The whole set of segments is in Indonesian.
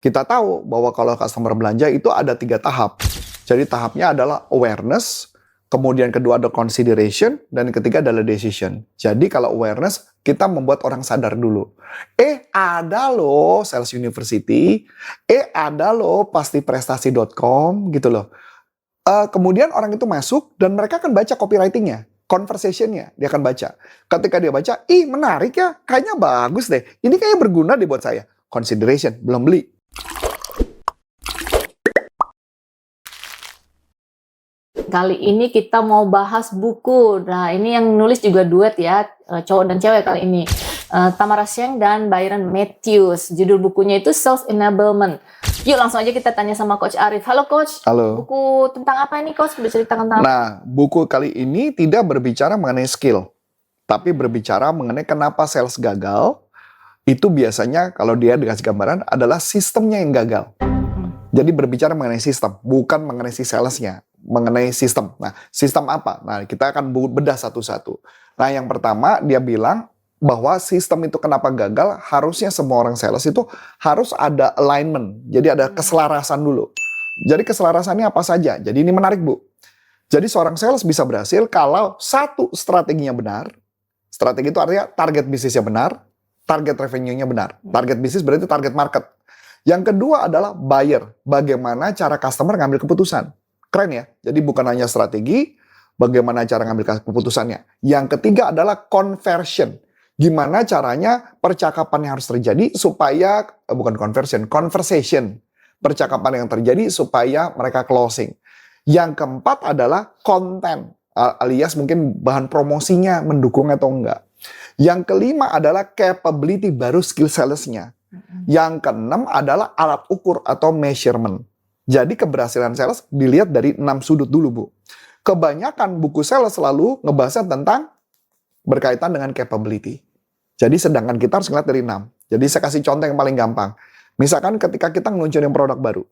Kita tahu bahwa kalau customer belanja itu ada 3 tahap. Jadi tahapnya adalah awareness, kemudian kedua ada consideration, dan ketiga adalah decision. Jadi kalau awareness, kita membuat orang sadar dulu. Ada loh Sales University, ada loh pastiprestasi.com gitu loh. Kemudian orang itu masuk dan mereka akan baca copywriting-nya, conversation-nya, dia akan baca. Ketika dia baca, menarik ya, kayaknya bagus deh, ini kayaknya berguna deh buat saya. Consideration, belum beli. Kali ini kita mau bahas buku. Nah, ini yang nulis juga duet ya, cowok dan cewek kali ini. Tamara Sheng dan Byron Matthews. Judul bukunya itu Self Enablement. Yuk langsung aja kita tanya sama Coach Arif. Halo Coach. Halo. Buku tentang apa ini Coach? Berceritakan tentang apa? Nah, buku kali ini tidak berbicara mengenai skill, tapi berbicara mengenai kenapa sales gagal. Itu biasanya kalau dia dikasih gambaran adalah sistemnya yang gagal. Jadi berbicara mengenai sistem, bukan mengenai si salesnya, mengenai sistem. Nah, sistem apa? Nah, kita akan bedah satu-satu. Nah, yang pertama dia bilang bahwa sistem itu kenapa gagal, harusnya semua orang sales itu harus ada alignment. Jadi ada keselarasan dulu. Jadi keselarasannya apa saja? Jadi ini menarik, Bu. Jadi seorang sales bisa berhasil kalau satu, strateginya benar. Strategi itu artinya target bisnisnya benar, target revenue-nya benar. Target bisnis berarti target market. Yang kedua adalah buyer. Bagaimana cara customer ngambil keputusan. Keren ya? Jadi bukan hanya strategi, bagaimana cara ngambil keputusannya. Yang ketiga adalah conversion. Gimana caranya percakapan yang harus terjadi supaya, bukan conversation. Percakapan yang terjadi supaya mereka closing. Yang keempat adalah konten, alias mungkin bahan promosinya mendukung atau enggak. Yang kelima adalah capability, baru skill salesnya. Yang keenam adalah alat ukur atau measurement. Jadi keberhasilan sales dilihat dari 6 sudut dulu, Bu. Kebanyakan buku sales selalu ngebahasnya tentang berkaitan dengan capability. Jadi sedangkan kita harus ngeliat dari 6. Jadi saya kasih contoh yang paling gampang. Misalkan ketika kita ngeluncurin produk baru.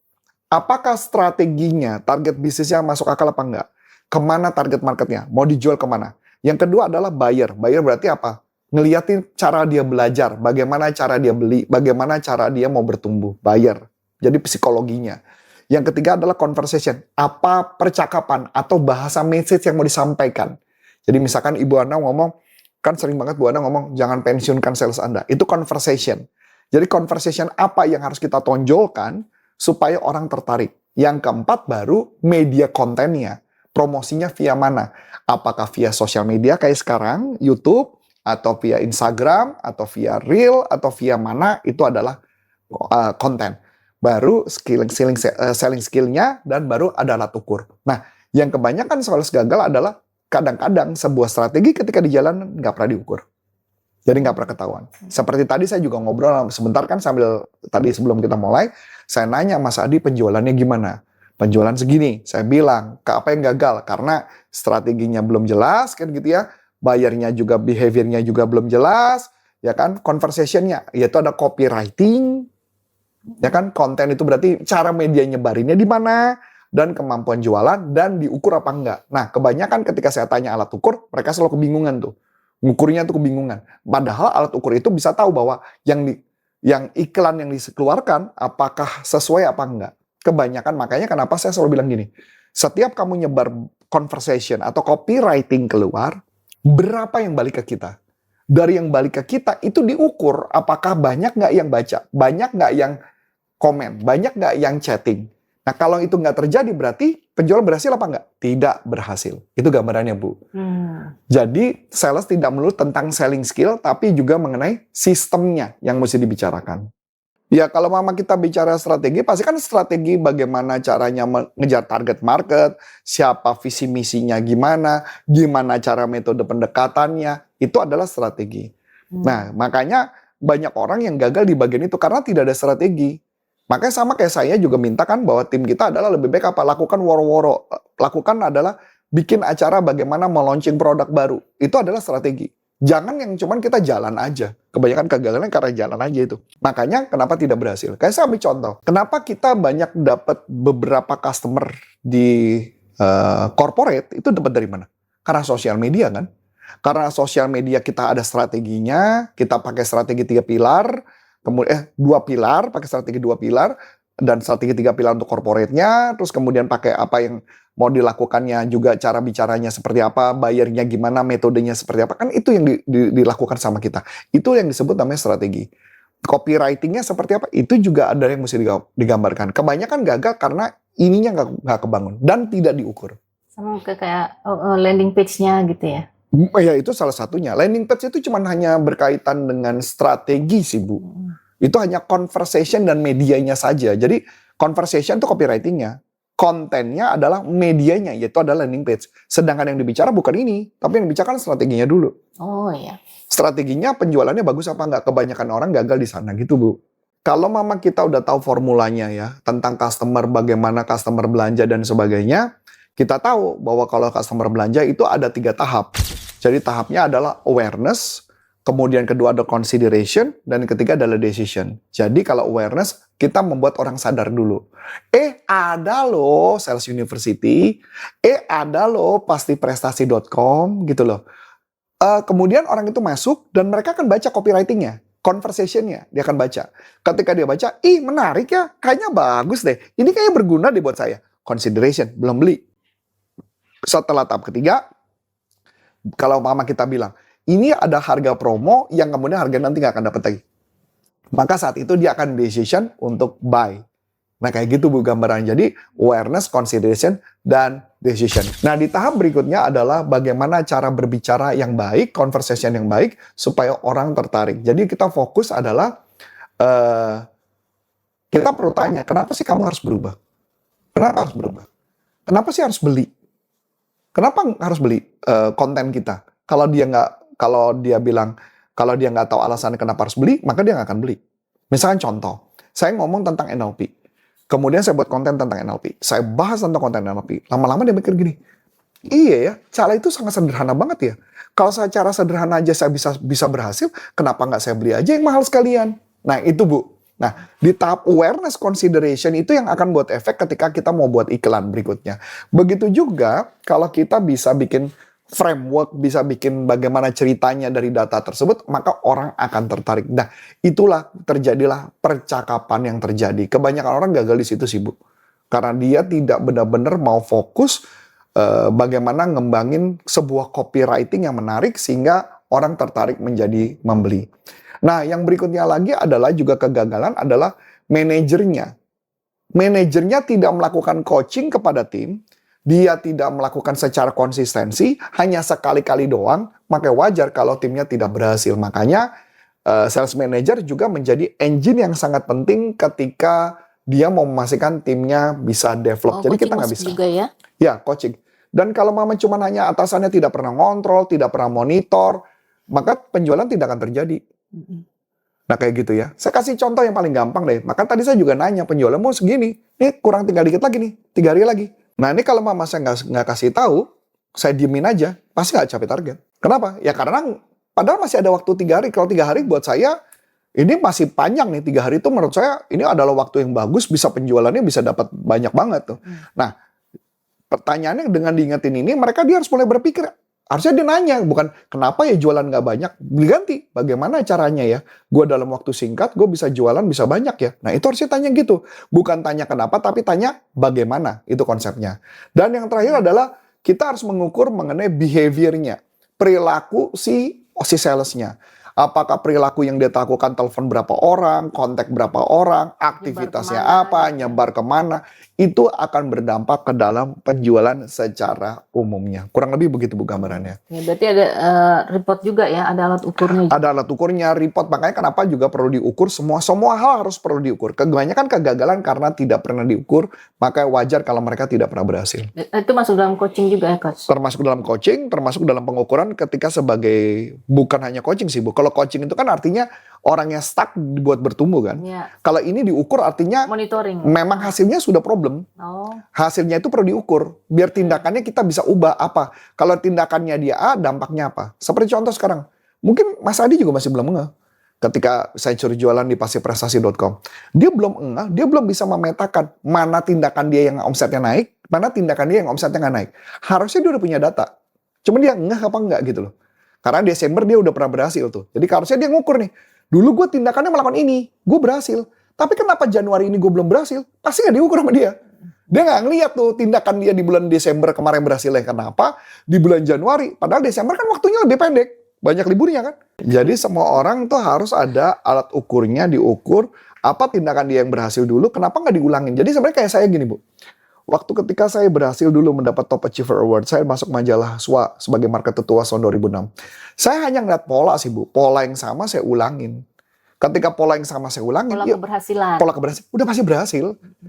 Apakah strateginya, target bisnisnya masuk akal apa enggak? Kemana target marketnya? Mau dijual kemana? Yang kedua adalah buyer. Buyer berarti apa? Ngeliatin cara dia belajar, bagaimana cara dia beli, bagaimana cara dia mau bertumbuh. Buyer. Jadi psikologinya. Yang ketiga adalah conversation. Apa percakapan atau bahasa message yang mau disampaikan. Jadi misalkan Ibu Ana ngomong, kan sering banget Bu Ana ngomong, jangan pensiunkan sales Anda. Itu conversation. Jadi conversation apa yang harus kita tonjolkan supaya orang tertarik. Yang keempat baru media kontennya. Promosinya via mana? Apakah via sosial media kayak sekarang, YouTube, atau via Instagram, atau via Reel, atau via mana, itu adalah konten. Baru selling skillnya, dan baru ada alat ukur. Nah, yang kebanyakan sales gagal adalah kadang-kadang sebuah strategi ketika di jalan nggak pernah diukur. Jadi nggak pernah ketahuan. Seperti tadi saya juga ngobrol sebentar kan sambil tadi sebelum kita mulai, saya nanya Mas Adi penjualannya gimana? Penjualan segini. Saya bilang, apa yang gagal? Karena strateginya belum jelas kan gitu ya. Bayarnya juga, behaviornya juga belum jelas. Ya kan, conversationnya, yaitu ada copywriting. Ya kan, konten itu berarti cara media nyebarinnya di mana, dan kemampuan jualan, dan diukur apa enggak. Nah, kebanyakan ketika saya tanya alat ukur, mereka selalu kebingungan tuh. Ngukurnya tuh kebingungan. Padahal alat ukur itu bisa tahu bahwa yang iklan yang dikeluarkan, apakah sesuai apa enggak. Kebanyakan, makanya kenapa saya selalu bilang gini, setiap kamu nyebar conversation atau copywriting keluar, berapa yang balik ke kita? Dari yang balik ke kita, itu diukur apakah banyak nggak yang baca, banyak nggak yang komen, banyak nggak yang chatting. Nah, kalau itu nggak terjadi, berarti penjualan berhasil apa nggak? Tidak berhasil. Itu gambarannya, Bu. Jadi, sales tidak melulu tentang selling skill, tapi juga mengenai sistemnya yang mesti dibicarakan. Ya, kalau mama kita bicara strategi, pasti kan strategi bagaimana caranya mengejar target market, siapa visi misinya gimana cara metode pendekatannya, itu adalah strategi. Nah, makanya banyak orang yang gagal di bagian itu karena tidak ada strategi. Makanya sama kayak saya juga minta kan bahwa tim kita adalah lebih baik apa? Lakukan woro-woro. Lakukan adalah bikin acara bagaimana meluncing produk baru. Itu adalah strategi. Jangan yang cuman kita jalan aja. Kebanyakan kegagalannya karena jalan aja itu. Makanya kenapa tidak berhasil? Kayak saya ambil contoh. Kenapa kita banyak dapat beberapa customer di corporate, itu dapat dari mana? Karena sosial media kan. Karena sosial media kita ada strateginya, kita pakai strategi 3 pilar, kemudian 2 pilar, pakai strategi 2 pilar, dan strategi 3 pilar untuk corporate-nya, terus kemudian pakai apa yang mau dilakukannya juga, cara bicaranya seperti apa, bayarnya gimana, metodenya seperti apa, kan itu yang dilakukan sama kita. Itu yang disebut namanya strategi. Copywriting-nya seperti apa, itu juga ada yang mesti digambarkan. Kebanyakan gagal karena ininya nggak kebangun dan tidak diukur. Sama kayak landing page-nya gitu ya. Ya itu salah satunya. Landing page itu cuma hanya berkaitan dengan strategi sih Bu. Itu hanya conversation dan medianya saja. Jadi conversation itu copywriting-nya. Kontennya adalah medianya, yaitu adalah landing page. Sedangkan yang dibicara bukan ini, tapi yang dibicarakan strateginya dulu. Oh iya. Strateginya penjualannya bagus apa enggak? Kebanyakan orang gagal di sana gitu Bu. Kalau mama kita udah tahu formulanya ya, tentang customer, bagaimana customer belanja dan sebagainya, kita tahu bahwa kalau customer belanja itu ada 3 tahap. Jadi tahapnya adalah awareness, kemudian kedua ada consideration, dan ketiga adalah decision. Jadi kalau awareness, kita membuat orang sadar dulu. Ada loh Sales University, ada loh pastiprestasi.com gitu loh. Kemudian orang itu masuk dan mereka akan baca copywriting-nya, conversation-nya, dia akan baca. Ketika dia baca, menarik ya, kayaknya bagus deh. Ini kayaknya berguna deh buat saya. Consideration, belum beli. Setelah tahap ketiga, kalau mama kita bilang, ini ada harga promo yang kemudian harga nanti nggak akan dapat lagi. Maka saat itu dia akan decision untuk buy. Nah kayak gitu Bu gambaran. Jadi awareness, consideration, dan decision. Nah di tahap berikutnya adalah bagaimana cara berbicara yang baik, conversation yang baik, supaya orang tertarik. Jadi kita fokus adalah, kita perlu tanya, kenapa sih kamu harus berubah? Kenapa harus berubah? Kenapa sih harus beli? Kenapa harus beli konten kita? Kalau dia bilang, kalau dia nggak tahu alasannya kenapa harus beli, maka dia nggak akan beli. Misalkan contoh, saya ngomong tentang NLP. Kemudian saya buat konten tentang NLP. Saya bahas tentang konten NLP. Lama-lama dia mikir gini, iya ya, cara itu sangat sederhana banget ya. Kalau cara sederhana aja saya bisa berhasil, kenapa nggak saya beli aja yang mahal sekalian? Nah itu Bu. Nah di tahap awareness consideration itu yang akan buat efek ketika kita mau buat iklan berikutnya. Begitu juga kalau kita bisa bikin framework, bisa bikin bagaimana ceritanya dari data tersebut, maka orang akan tertarik. Nah, itulah terjadilah percakapan yang terjadi. Kebanyakan orang gagal di situ sih, Bu. Karena dia tidak benar-benar mau fokus bagaimana ngembangin sebuah copywriting yang menarik sehingga orang tertarik menjadi membeli. Nah, yang berikutnya lagi adalah juga kegagalan adalah manajernya. Manajernya tidak melakukan coaching kepada tim, dia tidak melakukan secara konsistensi, hanya sekali-kali doang, maka wajar kalau timnya tidak berhasil. Makanya sales manager juga menjadi engine yang sangat penting ketika dia mau memastikan timnya bisa develop. Jadi kita nggak bisa. Juga ya? Ya, coaching. Dan kalau mama cuma hanya atasannya tidak pernah ngontrol, tidak pernah monitor, maka penjualan tidak akan terjadi. Nah kayak gitu ya. Saya kasih contoh yang paling gampang deh. Maka tadi saya juga nanya, penjualan mau segini. Nih kurang tinggal dikit lagi nih, 3 hari lagi. Nah ini kalau mama saya nggak kasih tahu, saya diemin aja, pasti nggak capai target. Kenapa? Ya karena padahal masih ada waktu 3 hari. Kalau 3 hari buat saya, ini masih panjang nih. 3 hari itu menurut saya, ini adalah waktu yang bagus, bisa penjualannya bisa dapat banyak banget tuh. Nah, pertanyaannya dengan diingetin ini, dia harus mulai berpikir. Harusnya dia nanya, bukan kenapa ya jualan nggak banyak, diganti. Bagaimana caranya ya? Gue dalam waktu singkat, gue bisa jualan bisa banyak ya. Nah itu harusnya tanya gitu. Bukan tanya kenapa, tapi tanya bagaimana. Itu konsepnya. Dan yang terakhir adalah, kita harus mengukur mengenai behavior-nya. Perilaku si salesnya. Apakah perilaku yang dia lakukan, telepon berapa orang, kontak berapa orang, aktivitasnya apa, nyebar kemana, itu akan berdampak ke dalam penjualan secara umumnya. Kurang lebih begitu Bu gambarannya. Ya, berarti ada report juga ya, ada alat ukurnya. Ada alat ukurnya, report. Makanya kenapa juga perlu diukur, semua hal harus perlu diukur. Kebanyakan kegagalan karena tidak pernah diukur, maka wajar kalau mereka tidak pernah berhasil. Itu masuk dalam coaching juga ya Coach? Termasuk dalam coaching, termasuk dalam pengukuran ketika sebagai, bukan hanya coaching sih Bu. Kalau coaching itu kan artinya orang yang stuck buat bertumbuh kan. Ya. Kalau ini diukur artinya monitoring. Memang hasilnya sudah problem. Hasilnya itu perlu diukur. Biar tindakannya kita bisa ubah apa. Kalau tindakannya dia A, dampaknya apa. Seperti contoh sekarang. Mungkin Mas Adi juga masih belum ngeh. Ketika saya curi jualan di pastiprestasi.com. Dia belum ngeh, dia belum bisa memetakan mana tindakan dia yang omsetnya naik, mana tindakan dia yang omsetnya nggak naik. Harusnya dia udah punya data. Cuma dia ngeh apa enggak gitu loh. Karena Desember dia udah pernah berhasil tuh. Jadi harusnya dia ngukur nih. Dulu gue tindakannya melakukan ini, gue berhasil. Tapi kenapa Januari ini gue belum berhasil? Pasti nggak diukur sama dia. Dia nggak ngeliat tuh tindakan dia di bulan Desember kemarin berhasilnya kenapa, di bulan Januari. Padahal Desember kan waktunya lebih pendek, banyak liburnya kan. Jadi semua orang tuh harus ada alat ukurnya, diukur apa tindakan dia yang berhasil dulu, kenapa nggak diulangin. Jadi sebenarnya kayak saya gini Bu, waktu ketika saya berhasil dulu mendapat Top Achiever Award, saya masuk majalah SWA sebagai marketer tua tahun 2006. Saya hanya ngeliat pola sih Bu, pola yang sama saya ulangin. Ketika pola yang sama saya ulangin, Pola keberhasilan. pola keberhasilan, udah pasti berhasil.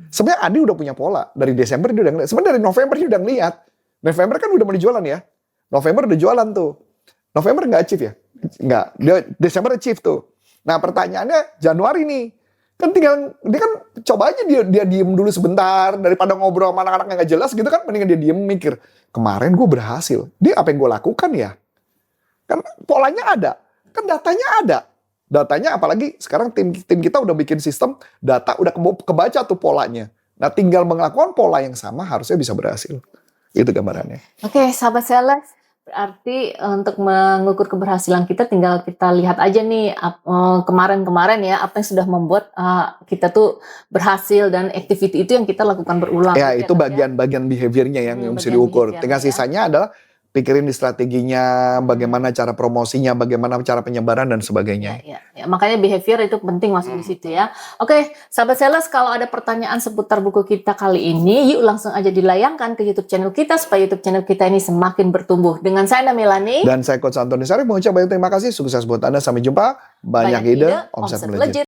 Sebenarnya Adi udah punya pola. Dari Desember dia udah ngeliat. Sebenarnya dari November dia udah ngeliat. November kan udah mulai jualan ya. November udah jualan tuh. November nggak achieve ya? Nggak. Dia Desember achieve tuh. Nah pertanyaannya Januari nih. Kan tinggal, dia kan coba aja dia diem dulu sebentar. Daripada ngobrol sama anak-anak yang nggak jelas gitu kan. Mendingan dia diem mikir. Kemarin gue berhasil. Dia apa yang gue lakukan ya? Kan polanya ada. Kan datanya ada. Datanya apalagi sekarang tim kita udah bikin sistem data udah kebaca tuh polanya. Nah tinggal melakukan pola yang sama harusnya bisa berhasil. Itu gambarannya. Oke, sahabat sales, berarti untuk mengukur keberhasilan kita tinggal kita lihat aja nih kemarin-kemarin ya apa yang sudah membuat kita tuh berhasil dan activity itu yang kita lakukan berulang. Ya gitu itu kan, bagian behaviornya yang mesti bagian diukur. behaviornya, Tinggal ya. sisanya adalah pikirin di strateginya, bagaimana cara promosinya, bagaimana cara penyebaran dan sebagainya. Ya, makanya behavior itu penting masuk di situ ya. Oke, sahabat sales, kalau ada pertanyaan seputar buku kita kali ini, yuk langsung aja dilayangkan ke YouTube channel kita supaya YouTube channel kita ini semakin bertumbuh. Dengan saya Melani Dan saya Coach Antoni Sarif mengucap banyak terima kasih, sukses buat Anda, sampai jumpa. Banyak ide, omset melejit.